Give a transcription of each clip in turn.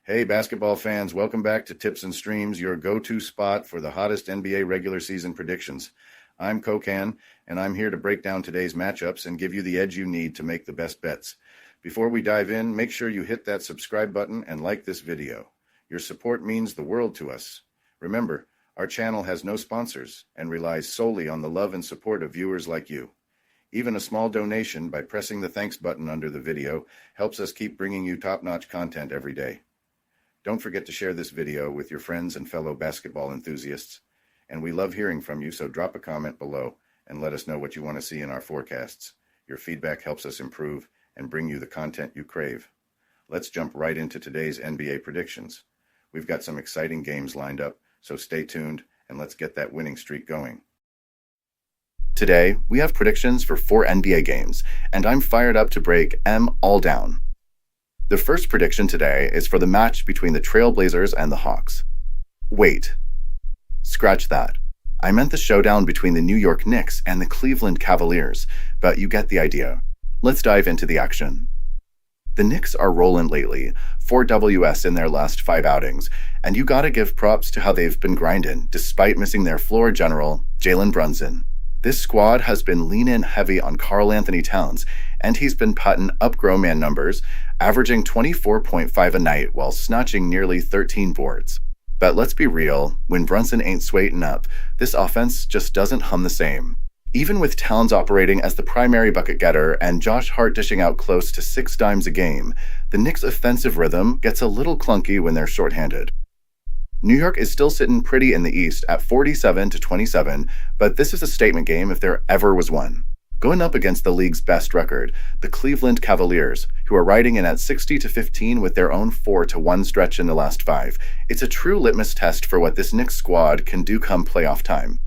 Hey, basketball fans, welcome back to Tips and Streams, your go-to spot for the hottest NBA regular season predictions. I'm Kokan, and I'm here to break down today's matchups and give you the edge you need to make the best bets. Before we dive in, make sure you hit that subscribe button and like this video. Your support means the world to us. Remember, our channel has no sponsors and relies solely on the love and support of viewers like you. Even a small donation by pressing the thanks button under the video helps us keep bringing you top-notch content every day. Don't forget to share this video with your friends and fellow basketball enthusiasts. And we love hearing from you, so drop a comment below and let us know what you want to see in our forecasts. Your feedback helps us improve and bring you the content you crave. Let's jump right into today's NBA predictions. We've got some exciting games lined up, so stay tuned and let's get that winning streak going. Today, we have predictions for 4 NBA games, and I'm fired up to break them all down. The first prediction today is for the match between the Trailblazers and the Hawks. Wait. Scratch that. I meant the showdown between the New York Knicks and the Cleveland Cavaliers, but you get the idea. Let's dive into the action. The Knicks are rolling lately, 4 Ws in their last 5 outings, and you gotta give props to how they've been grinding despite missing their floor general, Jalen Brunson. This squad has been lean-in heavy on Karl Anthony Towns, and he's been putting up grown man numbers, averaging 24.5 a night while snatching nearly 13 boards. But let's be real, when Brunson ain't swaiting up, this offense just doesn't hum the same. Even with Towns operating as the primary bucket getter and Josh Hart dishing out close to 6 dimes a game, the Knicks' offensive rhythm gets a little clunky when they're shorthanded. New York is still sitting pretty in the East at 47-27, but this is a statement game if there ever was one. Going up against the league's best record, the Cleveland Cavaliers, who are riding in at 60-15 with their own 4-1 stretch in the last 5. It's a true litmus test for what this Knicks squad can do come playoff time.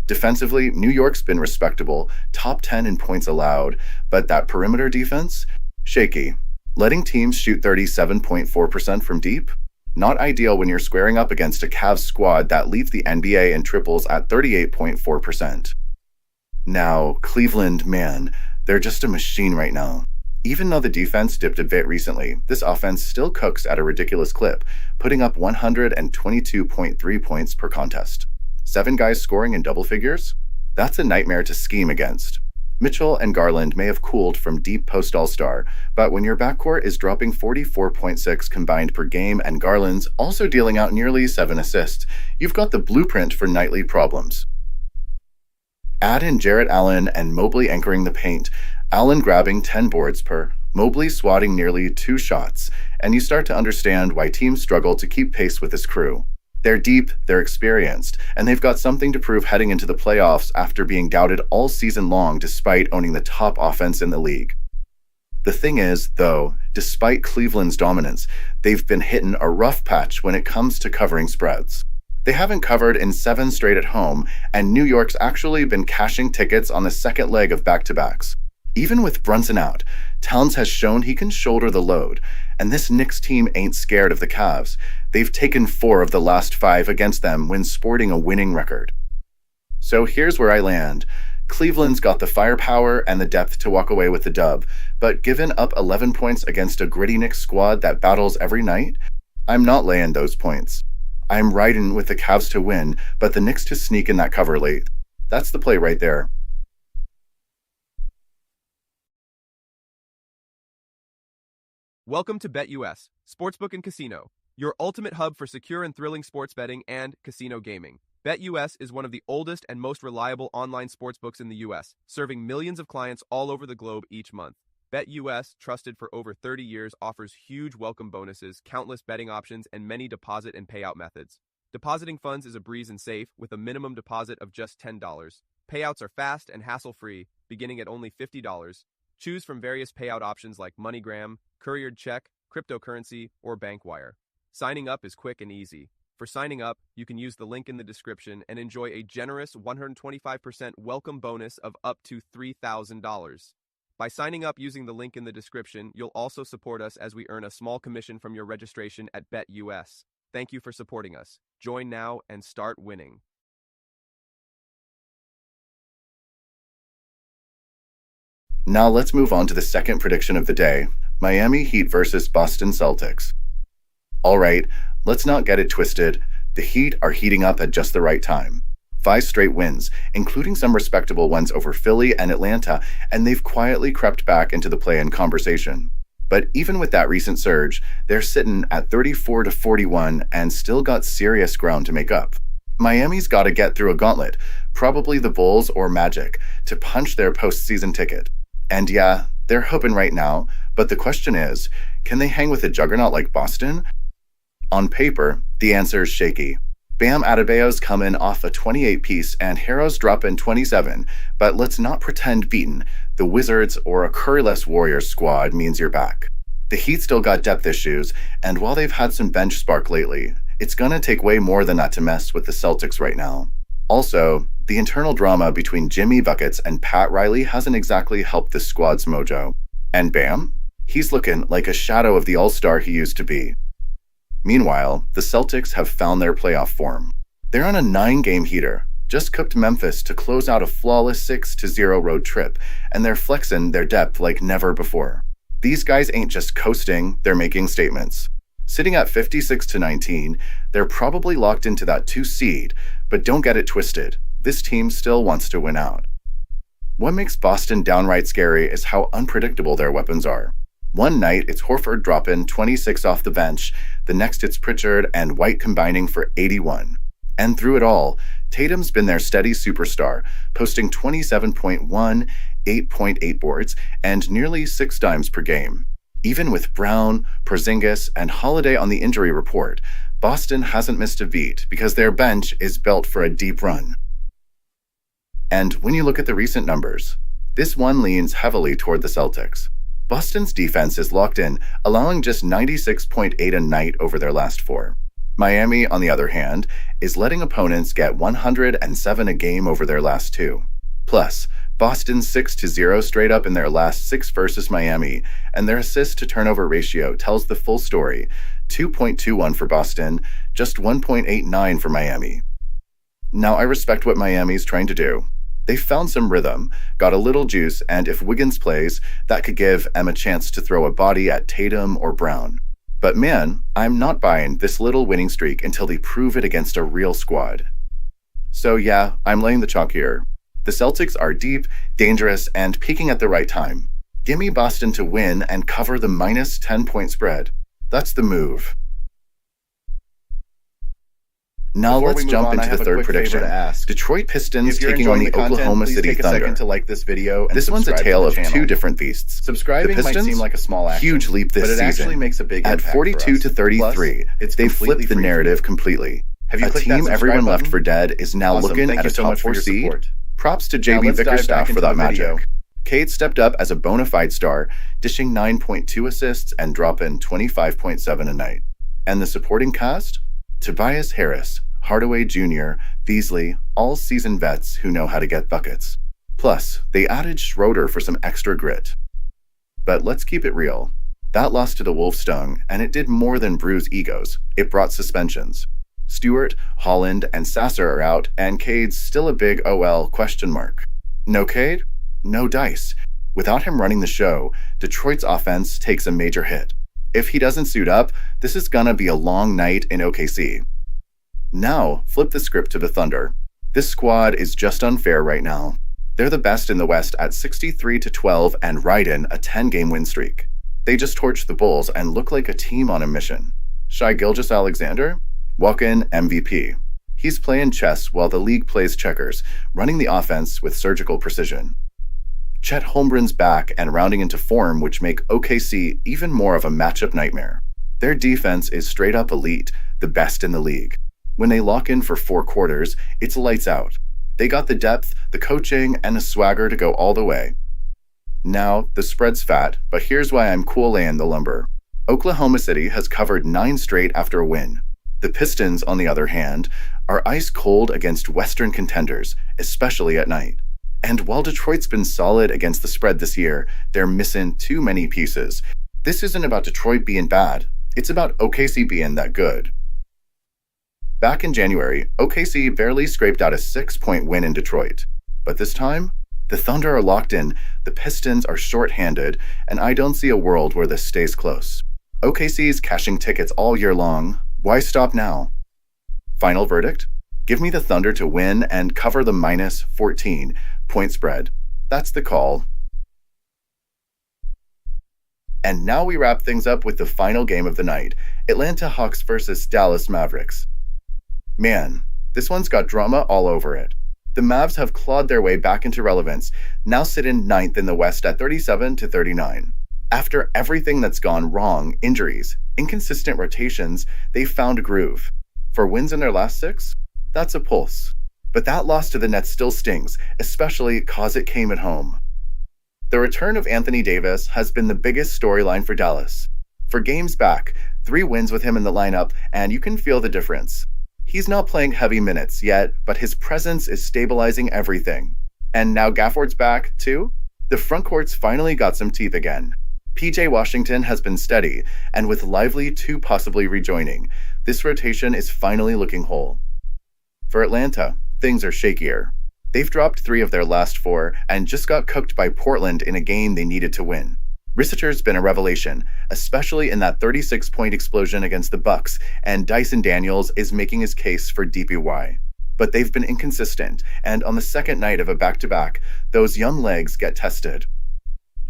Defensively, New York's been respectable, top 10 in points allowed, but that perimeter defense? Shaky. Letting teams shoot 37.4% from deep? Not ideal when you're squaring up against a Cavs squad that leads the NBA in triples at 38.4%. Now, Cleveland, man, they're just a machine right now. Even though the defense dipped a bit recently, this offense still cooks at a ridiculous clip, putting up 122.3 points per contest. 7 guys scoring in double figures? That's a nightmare to scheme against. Mitchell and Garland may have cooled from deep post all-star, but when your backcourt is dropping 44.6 combined per game and Garland's also dealing out nearly 7 assists, you've got the blueprint for nightly problems. Add in Jarrett Allen and Mobley anchoring the paint, Allen grabbing 10 boards per, Mobley swatting nearly 2 shots, and you start to understand why teams struggle to keep pace with this crew. They're deep, they're experienced, and they've got something to prove heading into the playoffs after being doubted all season long despite owning the top offense in the league. The thing is, though, despite Cleveland's dominance, they've been hitting a rough patch when it comes to covering spreads. They haven't covered in 7 straight at home, and New York's actually been cashing tickets on the second leg of back-to-backs. Even with Brunson out, Towns has shown he can shoulder the load, and this Knicks team ain't scared of the Cavs. They've taken 4 of the last 5 against them when sporting a winning record. So here's where I land. Cleveland's got the firepower and the depth to walk away with the dub, but given up 11 points against a gritty Knicks squad that battles every night, I'm not laying those points. I'm riding with the Cavs to win, but the Knicks to sneak in that cover late. That's the play right there. Welcome to BetUS, Sportsbook and Casino, your ultimate hub for secure and thrilling sports betting and casino gaming. BetUS is one of the oldest and most reliable online sportsbooks in the U.S., serving millions of clients all over the globe each month. BetUS, trusted for over 30 years, offers huge welcome bonuses, countless betting options, and many deposit and payout methods. Depositing funds is a breeze and safe, with a minimum deposit of just $10. Payouts are fast and hassle-free, beginning at only $50. Choose from various payout options like MoneyGram, couriered check, cryptocurrency, or bank wire. Signing up is quick and easy. For signing up, you can use the link in the description and enjoy a generous 125% welcome bonus of up to $3,000. By signing up using the link in the description, you'll also support us as we earn a small commission from your registration at BetUS. Thank you for supporting us. Join now and start winning. Now let's move on to the second prediction of the day, Miami Heat versus Boston Celtics. All right, let's not get it twisted. The Heat are heating up at just the right time. 5 straight wins, including some respectable ones over Philly and Atlanta, and they've quietly crept back into the play-in conversation. But even with that recent surge, they're sitting at 34-41 and still got serious ground to make up. Miami's got to get through a gauntlet, probably the Bulls or Magic, to punch their postseason ticket. And yeah, they're hoping right now, but the question is, can they hang with a juggernaut like Boston? On paper, the answer is shaky. Bam Adebayo's coming off a 28-piece and Harrow's dropping 27, but let's not pretend beaten. The Wizards or a Curry-less Warriors squad means you're back. The Heat still got depth issues, and while they've had some bench spark lately, it's gonna take way more than that to mess with the Celtics right now. Also, the internal drama between Jimmy Buckets and Pat Riley hasn't exactly helped this squad's mojo. And Bam? He's looking like a shadow of the all-star he used to be. Meanwhile, the Celtics have found their playoff form. They're on a 9-game heater, just cooked Memphis to close out a flawless 6-0 road trip, and they're flexing their depth like never before. These guys ain't just coasting, they're making statements. Sitting at 56-19, they're probably locked into that 2 seed, but don't get it twisted. This team still wants to win out. What makes Boston downright scary is how unpredictable their weapons are. One night, it's Horford dropping 26 off the bench. The next, it's Pritchard and White combining for 81. And through it all, Tatum's been their steady superstar, posting 27.1, 8.8 boards, and nearly 6 dimes per game. Even with Brown, Porzingis, and Holiday on the injury report, Boston hasn't missed a beat because their bench is built for a deep run. And when you look at the recent numbers, this one leans heavily toward the Celtics. Boston's defense is locked in, allowing just 96.8 a night over their last 4. Miami, on the other hand, is letting opponents get 107 a game over their last 2. Plus, Boston's 6-0 straight up in their last 6 versus Miami, and their assist-to-turnover ratio tells the full story. 2.21 for Boston, just 1.89 for Miami. Now, I respect what Miami's trying to do. They found some rhythm, got a little juice, and if Wiggins plays, that could give Em a chance to throw a body at Tatum or Brown. But man, I'm not buying this little winning streak until they prove it against a real squad. So yeah, I'm laying the chalk here. The Celtics are deep, dangerous, and peaking at the right time. Gimme Boston to win and cover the minus 10-point spread. That's the move. Now let's jump into the third prediction. Detroit Pistons taking on the Oklahoma City Thunder. Take a second to like this video. This one's a tale of 2 different beasts. Subscribing the Pistons, might seem like a small action, huge leap this season. But it actually makes a big impact. At 42-33, they flipped the narrative completely. A team everyone left for dead is now looking at a top 4 seed. Props to JB Bickerstaff for that magic. Cade stepped up as a bona fide star, dishing 9.2 assists and dropping 25.7 a night. And the supporting cast? Tobias Harris, Hardaway Jr., Beasley, all seasoned vets who know how to get buckets. Plus, they added Schroeder for some extra grit. But let's keep it real. That loss to the Wolves stung, and it did more than bruise egos. It brought suspensions. Stewart, Holland, and Sasser are out, and Cade's still a big OL question mark. No Cade? No dice. Without him running the show, Detroit's offense takes a major hit. If he doesn't suit up, this is gonna be a long night in OKC. Now, flip the script to the Thunder. This squad is just unfair right now. They're the best in the West at 63-12 and riding a 10-game win streak. They just torched the Bulls and look like a team on a mission. Shai Gilgeous-Alexander? Walk-in MVP. He's playing chess while the league plays checkers, running the offense with surgical precision. Chet Holmgren's back and rounding into form, which make OKC even more of a matchup nightmare. Their defense is straight up elite, the best in the league. When they lock in for 4 quarters, it's lights out. They got the depth, the coaching, and the swagger to go all the way. Now, the spread's fat, but here's why I'm cool laying the lumber. Oklahoma City has covered 9 straight after a win. The Pistons, on the other hand, are ice cold against Western contenders, especially at night. And while Detroit's been solid against the spread this year, they're missing too many pieces. This isn't about Detroit being bad. It's about OKC being that good. Back in January, OKC barely scraped out a 6-point win in Detroit. But this time, the Thunder are locked in, the Pistons are short-handed, and I don't see a world where this stays close. OKC's cashing tickets all year long. Why stop now? Final verdict? Give me the Thunder to win and cover the minus 14 point spread. That's the call. And now we wrap things up with the final game of the night, Atlanta Hawks versus Dallas Mavericks. Man, this one's got drama all over it. The Mavs have clawed their way back into relevance, now sit in ninth in the West at 37-39. After everything that's gone wrong, injuries, inconsistent rotations, they've found a groove. For wins in their last 6, that's a pulse. But that loss to the Nets still stings, especially cause it came at home. The return of Anthony Davis has been the biggest storyline for Dallas. For games back, 3 wins with him in the lineup, and you can feel the difference. He's not playing heavy minutes yet, but his presence is stabilizing everything. And now Gafford's back, too? The front court's finally got some teeth again. PJ Washington has been steady, and with Lively 2 possibly rejoining, this rotation is finally looking whole. For Atlanta, things are shakier. They've dropped 3 of their last 4 and just got cooked by Portland in a game they needed to win. Risseter's been a revelation, especially in that 36-point explosion against the Bucks, and Dyson Daniels is making his case for DPY. But they've been inconsistent, and on the second night of a back-to-back, those young legs get tested.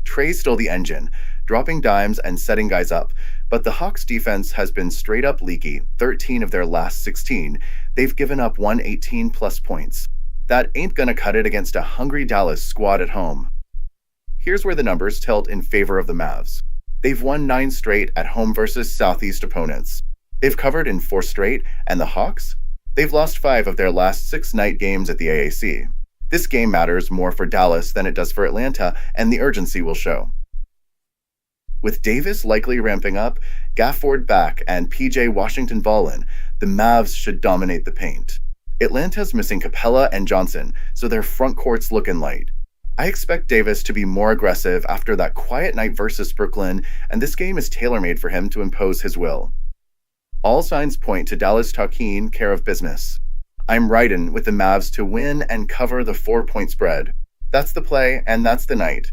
Trey's still the engine, dropping dimes and setting guys up, but the Hawks' defense has been straight-up leaky. 13 of their last 16, they've given up 118-plus points. That ain't gonna cut it against a hungry Dallas squad at home. Here's where the numbers tilt in favor of the Mavs. They've won 9 straight at home versus Southeast opponents. They've covered in 4 straight, and the Hawks? They've lost 5 of their last 6 night games at the AAC. This game matters more for Dallas than it does for Atlanta, and the urgency will show. With Davis likely ramping up, Gafford back, and PJ Washington ballin', the Mavs should dominate the paint. Atlanta's missing Capella and Johnson, so their front court's looking light. I expect Davis to be more aggressive after that quiet night versus Brooklyn, and this game is tailor-made for him to impose his will. All signs point to Dallas taking care of business. I'm riding with the Mavs to win and cover the 4-point spread. That's the play, and that's the night.